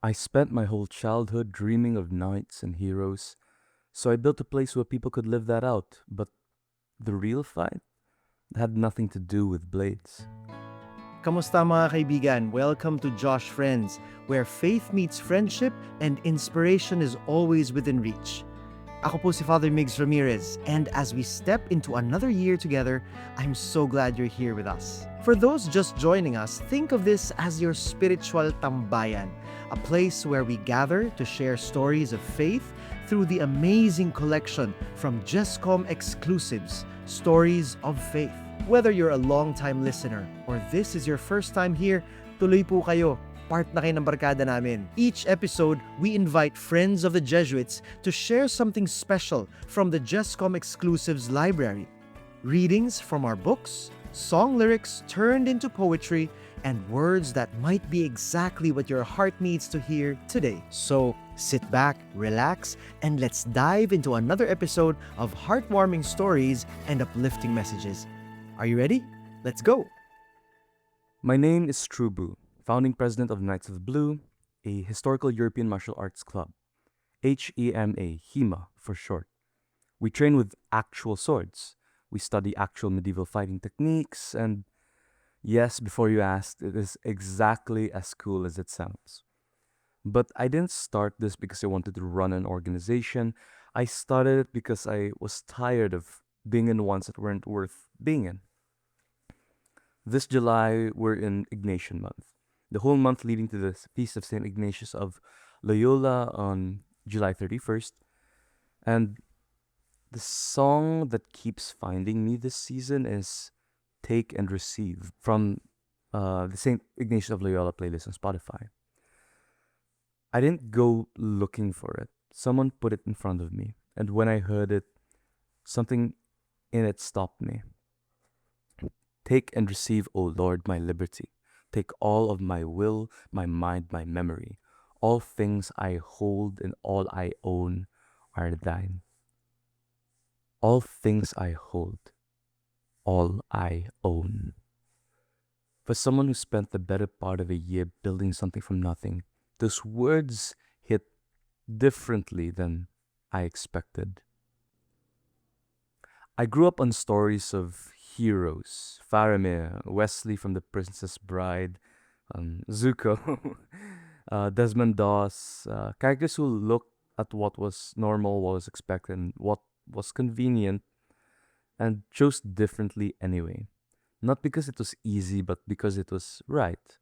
I spent my whole childhood dreaming of knights and heroes, so I built a place where people could live that out. But the real fight had nothing to do with blades. Kamusta mga kaibigan? Welcome to Josh Friends, where faith meets friendship and inspiration is always within reach. Ako po si Father Migs Ramirez, and as we step into another year together, I'm so glad you're here with us. For those just joining us, think of this as your spiritual tambayan, a place where we gather to share stories of faith through the amazing collection from JESCOM exclusives, Stories of Faith. Whether you're a long-time listener or this is your first time here, tuloy po kayo. Part na kayo ng barkada namin. Each episode, we invite friends of the Jesuits to share something special from the JESCOM Exclusives library. Readings from our books, song lyrics turned into poetry, and words that might be exactly what your heart needs to hear today. So, sit back, relax, and let's dive into another episode of heartwarming stories and uplifting messages. Are you ready? Let's go! My name is Strubu, founding president of Knights of Blue, a historical European martial arts club. HEMA for short. We train with actual swords. We study actual medieval fighting techniques, and yes, before you asked, it is exactly as cool as it sounds. But I didn't start this because I wanted to run an organization. I started it because I was tired of being in ones that weren't worth being in. This July, we're in Ignatian month. The whole month leading to the feast of St. Ignatius of Loyola on July 31st. And the song that keeps finding me this season is Take and Receive from the St. Ignatius of Loyola playlist on Spotify. I didn't go looking for it. Someone put it in front of me. And when I heard it, something in it stopped me. Take and receive, O Lord, my liberty. Take all of my will, my mind, my memory. All things I hold and all I own are thine. All things I hold, all I own. For someone who spent the better part of a year building something from nothing, those words hit differently than I expected. I grew up on stories of heroes, Faramir, Wesley from The Princess Bride, Zuko, Desmond Doss, characters who looked at what was normal, what was expected, and what was convenient, and chose differently anyway. Not because it was easy, but because it was right.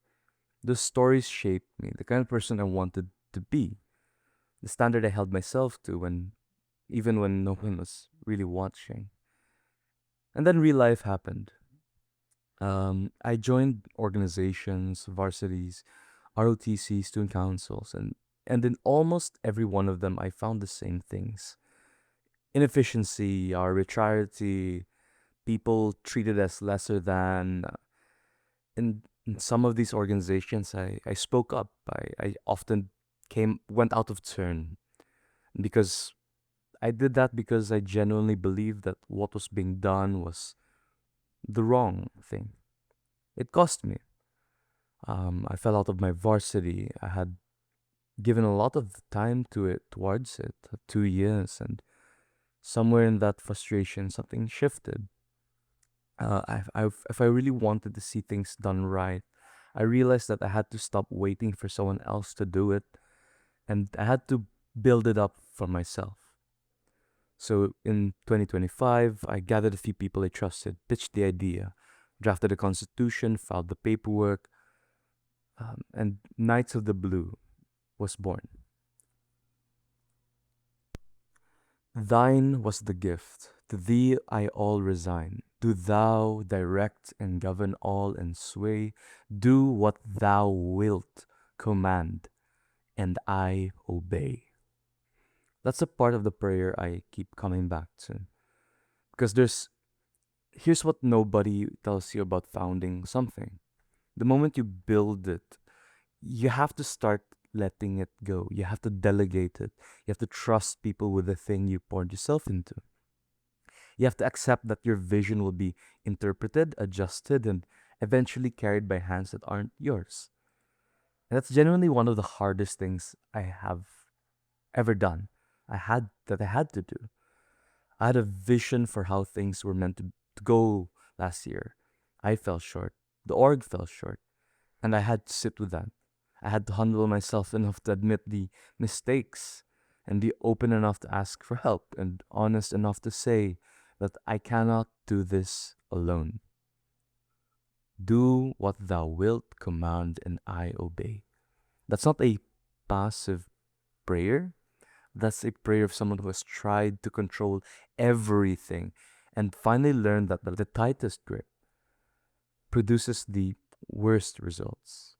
The stories shaped me, the kind of person I wanted to be, the standard I held myself to even when no one was really watching. And then real life happened. I joined organizations, varsities, ROTCs, student councils, and in almost every one of them, I found the same things: inefficiency, arbitrarity, people treated as lesser than. In some of these organizations, I spoke up. I often went out of turn because I did that because I genuinely believed that what was being done was the wrong thing. It cost me. I fell out of my varsity. I had given a lot of time towards it, 2 years, and somewhere in that frustration, something shifted. If I really wanted to see things done right, I realized that I had to stop waiting for someone else to do it, and I had to build it up for myself. So in 2025, I gathered a few people I trusted, pitched the idea, drafted a constitution, filed the paperwork, and Knights of the Blue was born. Thine was the gift, to thee I all resign. Do thou direct and govern all and sway. Do what thou wilt command, and I obey. That's a part of the prayer I keep coming back to. Because here's what nobody tells you about founding something. The moment you build it, you have to start letting it go. You have to delegate it. You have to trust people with the thing you poured yourself into. You have to accept that your vision will be interpreted, adjusted, and eventually carried by hands that aren't yours. And that's genuinely one of the hardest things I have ever done. I had to do. I had a vision for how things were meant to go last year. I fell short. The org fell short. And I had to sit with that. I had to humble myself enough to admit the mistakes and be open enough to ask for help and honest enough to say that I cannot do this alone. Do what thou wilt command and I obey. That's not a passive prayer. That's a prayer of someone who has tried to control everything and finally learned that the tightest grip produces the worst results.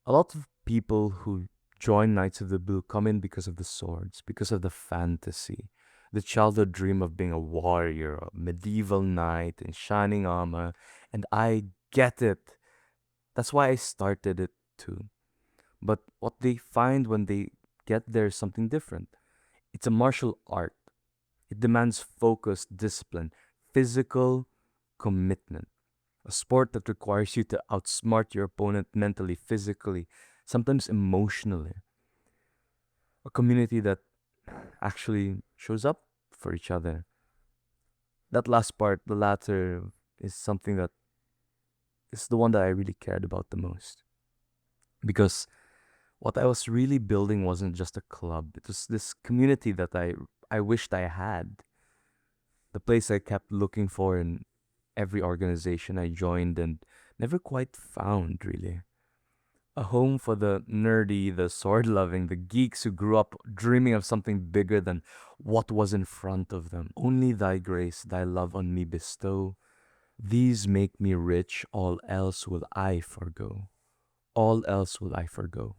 A lot of people who join Knights of the Blue come in because of the swords, because of the fantasy, the childhood dream of being a warrior, a medieval knight in shining armor, and I get it. That's why I started it too. But what they find when they get there is something different. It's a martial art. It demands focus, discipline, physical commitment. A sport that requires you to outsmart your opponent mentally, physically, sometimes emotionally. A community that actually shows up for each other. That last part, the latter, is something that is the one that I really cared about the most. Because what I was really building wasn't just a club, it was this community that I wished I had. The place I kept looking for in every organization I joined and never quite found, really. A home for the nerdy, the sword loving, the geeks who grew up dreaming of something bigger than what was in front of them. Only thy grace, thy love on me bestow. These make me rich, all else will I forgo. All else will I forgo.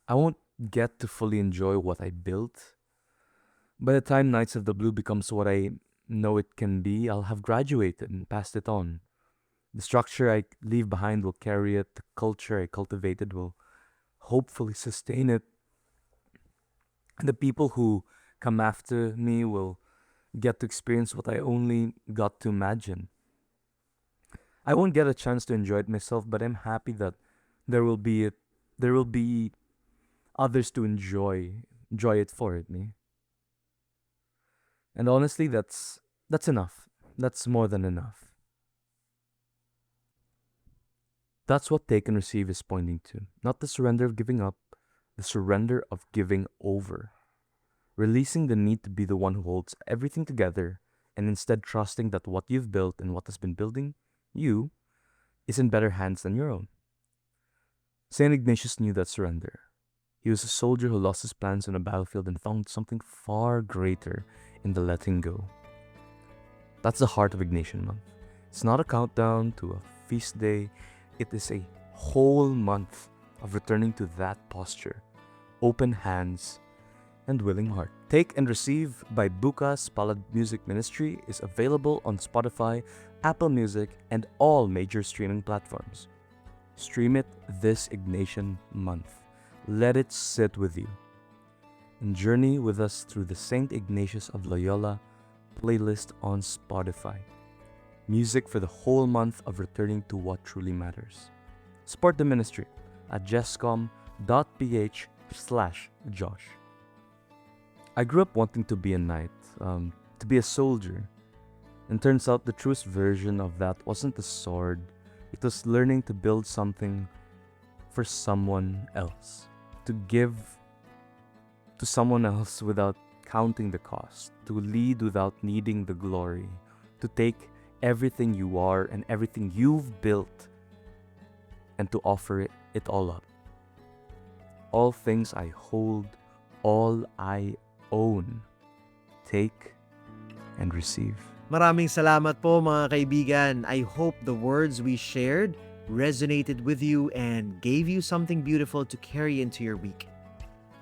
I won't get to fully enjoy what I built. By the time Knights of the Blue becomes what I know it can be, I'll have graduated and passed it on. The structure I leave behind will carry it, the culture I cultivated will hopefully sustain it, and the people who come after me will get to experience what I only got to imagine. I won't get a chance to enjoy it myself, but I'm happy that there will be it, there will be others to enjoy it for me. And honestly, that's enough. That's more than enough. That's what Take and Receive is pointing to. Not the surrender of giving up, the surrender of giving over. Releasing the need to be the one who holds everything together and instead trusting that what you've built and what has been building you is in better hands than your own. St. Ignatius knew that surrender. He was a soldier who lost his plans on a battlefield and found something far greater in the letting go. That's the heart of Ignatian Month. It's not a countdown to a feast day, it is a whole month of returning to that posture, open hands, and willing heart. Take and Receive by Bukas Palad Music Ministry is available on Spotify, Apple Music, and all major streaming platforms. Stream it this Ignatian month. Let it sit with you. And journey with us through the St. Ignatius of Loyola playlist on Spotify. Music for the whole month of returning to what truly matters. Support the ministry at jescom.ph/Josh. I grew up wanting to be a knight, to be a soldier. And turns out the truest version of that wasn't the sword, it was learning to build something for someone else. To give to someone else without counting the cost. To lead without needing the glory. To take everything you are and everything you've built and to offer it all up. All things I hold, all I own. Take and receive. Maraming salamat po mga kaibigan. I hope the words we shared resonated with you and gave you something beautiful to carry into your week.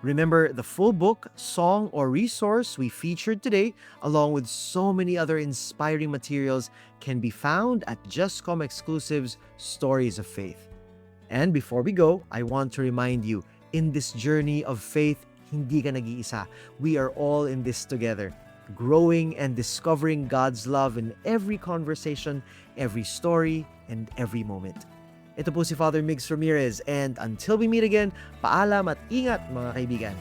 Remember, the full book, song, or resource we featured today, along with so many other inspiring materials, can be found at JustCom Exclusives Stories of Faith. And before we go, I want to remind you, in this journey of faith, hindi ka nag-iisa. We are all in this together. growing and discovering God's love in every conversation, every story, and every moment. Ito po si Father Migs Ramirez, and until we meet again, paalam at ingat mga kaibigan.